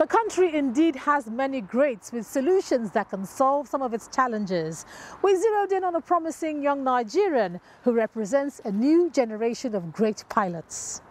The country indeed has many greats with solutions that can solve some of its challenges. We zeroed in on a promising young Nigerian who represents a new generation of great pilots.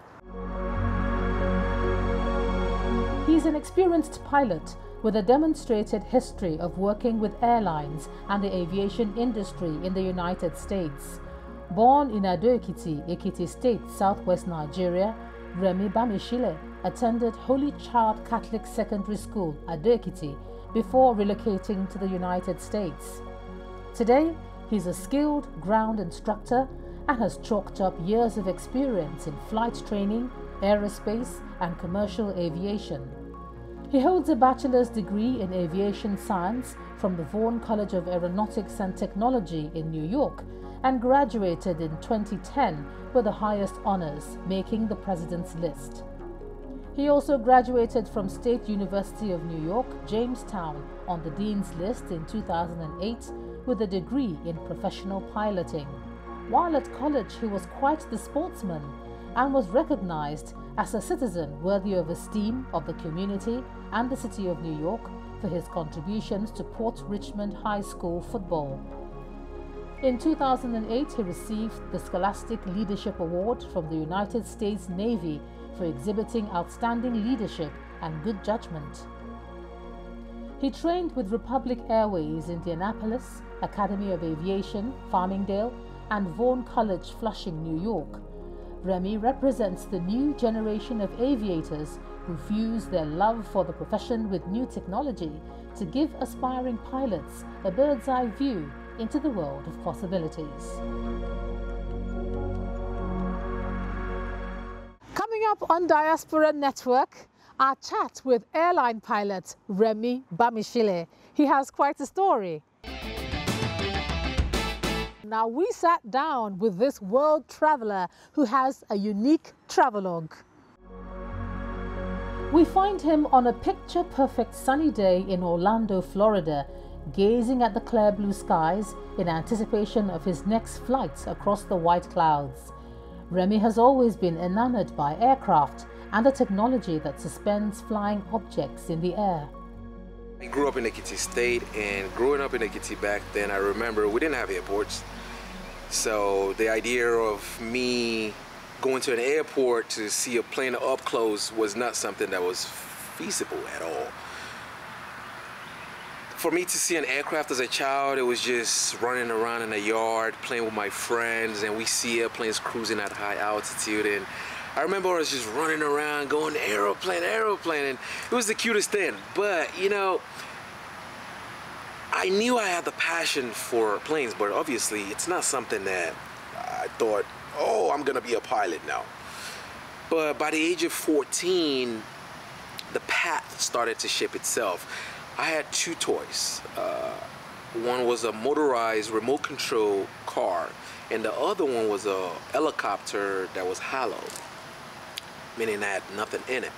He's an experienced pilot with a demonstrated history of working with airlines and the aviation industry in the United States. Born in Ado-Ekiti, Ekiti State, southwest Nigeria, Remi Bamishile attended Holy Child Catholic Secondary School, Ado-Ekiti, before relocating to the United States. Today, he's a skilled ground instructor and has chalked up years of experience in flight training, aerospace, and commercial aviation. He holds a bachelor's degree in aviation science from the Vaughan College of Aeronautics and Technology in New York and graduated in 2010 with the highest honors, making the President's List. He also graduated from State University of New York, Jamestown, on the Dean's List in 2008 with a degree in professional piloting. While at college, he was quite the sportsman and was recognized as a citizen worthy of esteem of the community and the city of New York for his contributions to Port Richmond High School football. In 2008, he received the Scholastic Leadership Award from the United States Navy for exhibiting outstanding leadership and good judgment. He trained with Republic Airways Indianapolis, Academy of Aviation, Farmingdale, and Vaughan College, Flushing, New York. Remi represents the new generation of aviators who fuse their love for the profession with new technology to give aspiring pilots a bird's-eye view into the world of possibilities. Coming up on Diaspora Network, our chat with airline pilot Remi Bamishile. He has quite a story. Now, we sat down with this world traveler who has a unique travelogue. We find him on a picture-perfect sunny day in Orlando, Florida, gazing at the clear blue skies in anticipation of his next flight across the white clouds. Remi has always been enamored by aircraft and the technology that suspends flying objects in the air. I grew up in Ekiti State, and growing up in Ekiti back then, I remember we didn't have airports. So the idea of me going to an airport to see a plane up close was not something that was feasible at all. For me to see an aircraft as a child, it was just running around in the yard, playing with my friends, and we see airplanes cruising at high altitude. And I remember I was just running around going, aeroplane, aeroplane, and it was the cutest thing. But, you know, I knew I had the passion for planes, but obviously it's not something that I thought, oh, I'm gonna be a pilot now. But by the age of 14, the path started to shape itself. I had two toys. One was a motorized remote control car, and the other one was a helicopter that was hollow, meaning it had nothing in it.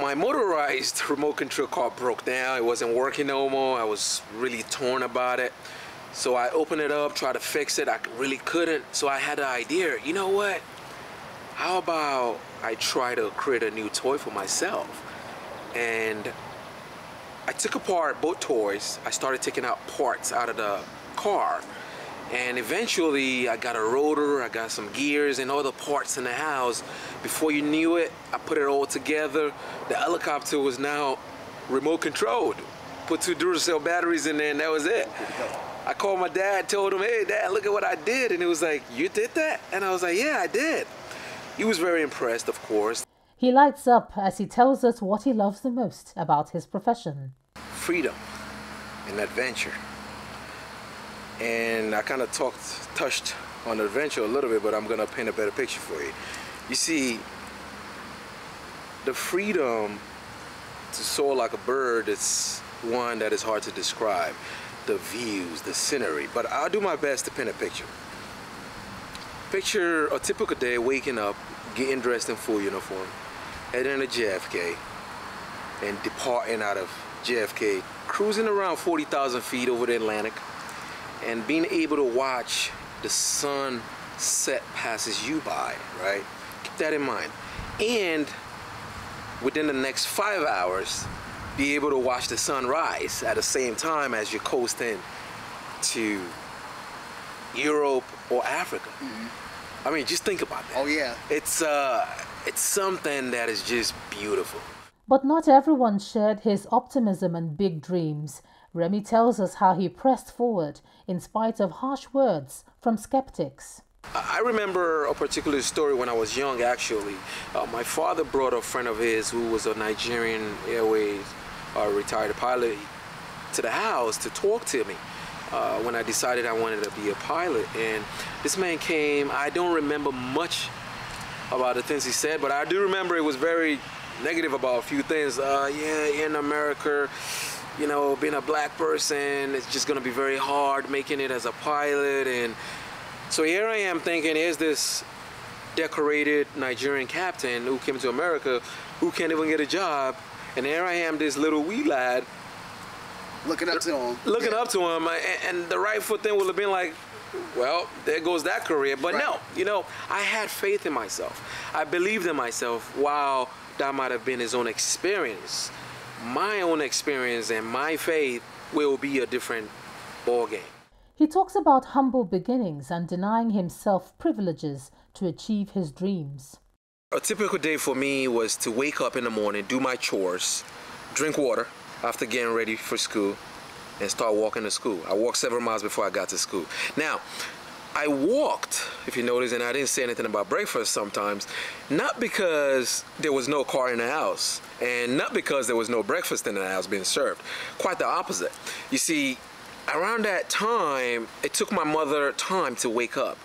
My motorized remote control car broke down. It wasn't working no more. I was really torn about it. So I opened it up, tried to fix it. I really couldn't. So I had the idea, you know what? How about I try to create a new toy for myself? And I took apart both toys. I started taking out parts out of the car. And eventually I got a rotor, I got some gears and all the parts in the house. Before you knew it, I put it all together. The helicopter was now remote controlled. Put 2 Duracell batteries in there and that was it. I called my dad, told him, hey Dad, look at what I did. And he was like, you did that? And I was like, yeah, I did. He was very impressed, of course. He lights up as he tells us what he loves the most about his profession. Freedom and adventure. And I kind of touched on adventure a little bit, but I'm gonna paint a better picture for you. You see, the freedom to soar like a bird is one that is hard to describe. The views, the scenery, but I'll do my best to paint a picture. Picture a typical day, waking up, getting dressed in full uniform, heading to JFK, and departing out of JFK, cruising around 40,000 feet over the Atlantic, and being able to watch the sun set passes you by, right? Keep that in mind. And within the next 5 hours, be able to watch the sun rise at the same time as you're coasting to Europe or Africa. I mean, just think about that. Oh yeah. It's something that is just beautiful. But not everyone shared his optimism and big dreams. Remy tells us how he pressed forward in spite of harsh words from skeptics. I remember a particular story when I was young, actually. My father brought a friend of his who was a Nigerian Airways retired pilot to the house to talk to me when I decided I wanted to be a pilot. And this man came. I don't remember much about the things he said, but I do remember it was very negative about a few things. Yeah, in America, you know, being a black person, it's just going to be very hard making it as a pilot. And so here I am thinking, here's this decorated Nigerian captain who came to America who can't even get a job. And here I am, this little wee lad. Looking up to him. Looking up to him. And the rightful thing would have been like, well, there goes that career. But no, you know, I had faith in myself. I believed in myself. While that might have been his own experience, my own experience and my faith will be a different ballgame. He talks about humble beginnings and denying himself privileges to achieve his dreams. A typical day for me was to wake up in the morning, do my chores, drink water after getting ready for school, and start walking to school. I walked several miles before I got to school. Now, I walked, if you notice, and I didn't say anything about breakfast sometimes, not because there was no car in the house, and not because there was no breakfast in the house being served. Quite the opposite. You see, around that time, it took my mother time to wake up,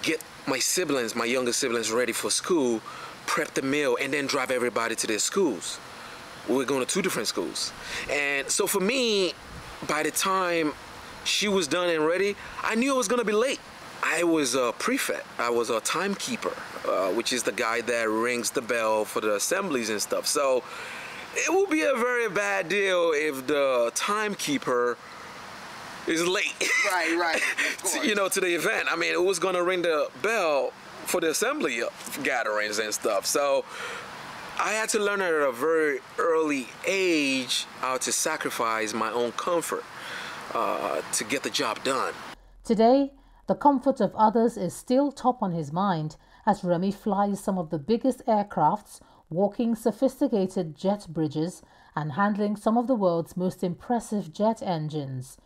get my siblings, my younger siblings, ready for school, prep the meal, and then drive everybody to their schools. We were going to 2 different schools. And so for me, by the time she was done and ready, I knew I was going to be late. I was a prefect. I was a timekeeper, which is the guy that rings the bell for the assemblies and stuff. So it would be a very bad deal if the timekeeper is late. Right. You know, to the event. I mean, it was going to ring the bell for the assembly gatherings and stuff. So I had to learn at a very early age how to sacrifice my own comfort to get the job done. Today, the comfort of others is still top on his mind as Remy flies some of the biggest aircrafts, walking sophisticated jet bridges, and handling some of the world's most impressive jet engines.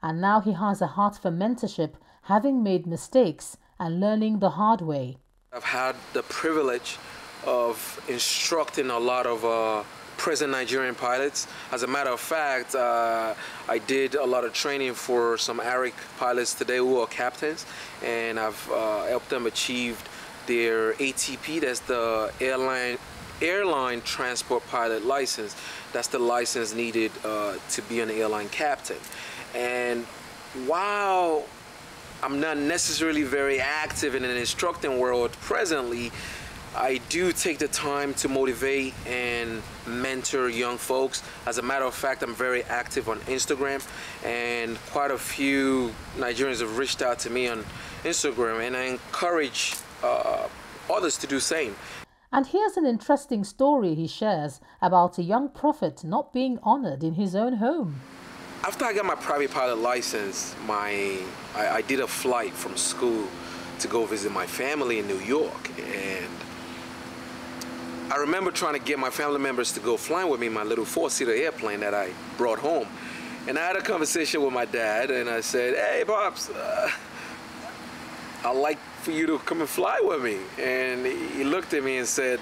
And now he has a heart for mentorship, having made mistakes and learning the hard way. I've had the privilege of instructing a lot of present Nigerian pilots. As a matter of fact, I did a lot of training for some ARIC pilots today who are captains, and I've helped them achieve their ATP, that's the airline transport pilot license. That's the license needed to be an airline captain. And while I'm not necessarily very active in an instructing world presently, I do take the time to motivate and mentor young folks. As a matter of fact, I'm very active on Instagram, and quite a few Nigerians have reached out to me on Instagram, and I encourage others to do the same. And here's an interesting story he shares about a young prophet not being honored in his own home. After I got my private pilot license, I did a flight from school to go visit my family in New York, and I remember trying to get my family members to go flying with me in my little 4-seater airplane that I brought home. And I had a conversation with my dad, and I said, "Hey, Pops, I'd like for you to come and fly with me." And he looked at me and said,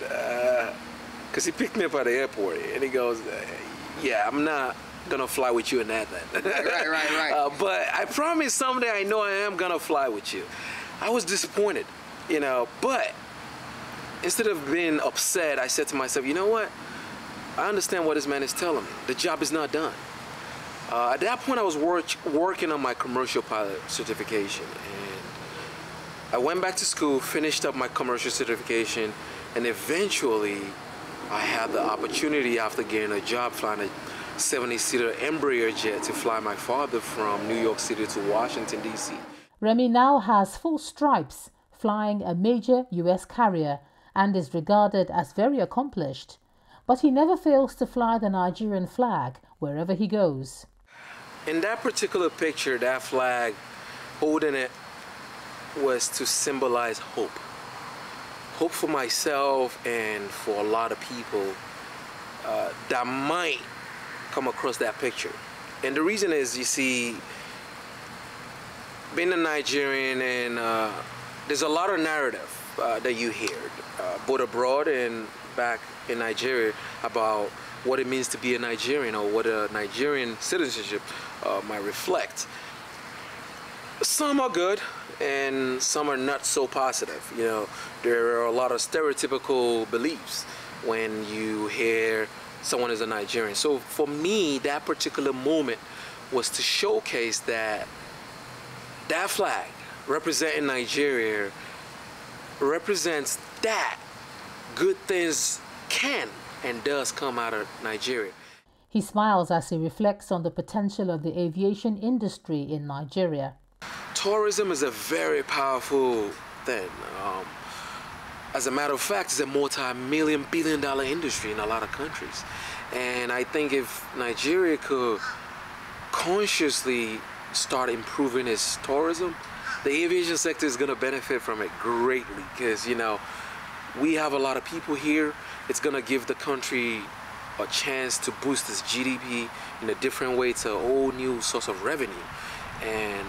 because he picked me up at the airport, and he goes, "Yeah, I'm not gonna fly with you in that then." Right. But I promise someday I know I am gonna fly with you. I was disappointed, you know, but instead of being upset, I said to myself, you know what? I understand what this man is telling me. The job is not done. At that point, I was working on my commercial pilot certification, and I went back to school, finished up my commercial certification, and eventually I had the opportunity, after getting a job flying a 70-seater Embraer jet, to fly my father from New York City to Washington, D.C. Remy now has full stripes, flying a major U.S. carrier, and is regarded as very accomplished. but he never fails to fly the Nigerian flag wherever he goes. In that particular picture, that flag, holding it, was to symbolize hope. Hope for myself and for a lot of people that might come across that picture. And the reason is, you see, being a Nigerian, and there's a lot of narrative that you hear, both abroad and back in Nigeria, about what it means to be a Nigerian, or what a Nigerian citizenship might reflect. Some are good and some are not so positive. You know, there are a lot of stereotypical beliefs when you hear someone is a Nigerian. So for me, that particular moment was to showcase that that flag representing Nigeria represents that good things can and does come out of Nigeria. He smiles as he reflects on the potential of the aviation industry in Nigeria. Tourism is a very powerful thing. As a matter of fact, it's a multi-million, billion-dollar industry in a lot of countries. And I think if Nigeria could consciously start improving its tourism, the aviation sector is going to benefit from it greatly, because, you know, we have a lot of people here. It's going to give the country a chance to boost its GDP in a different way, to a whole new source of revenue, and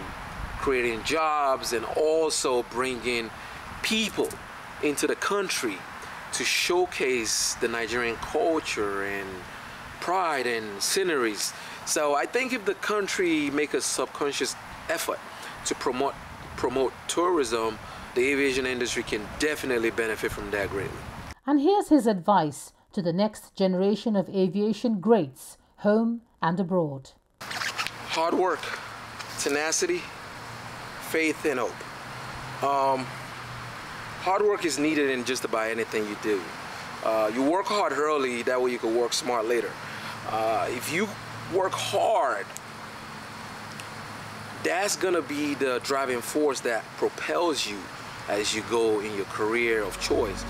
creating jobs, and also bringing people into the country to showcase the Nigerian culture and pride and sceneries. So I think if the country make a subconscious effort to promote tourism, the aviation industry can definitely benefit from that greatly. And here's his advice to the next generation of aviation greats, home and abroad. Hard work, tenacity, faith, and hope. Hard work is needed in just about anything you do. You work hard early, that way you can work smart later. If you work hard, that's gonna be the driving force that propels you as you go in your career of choice.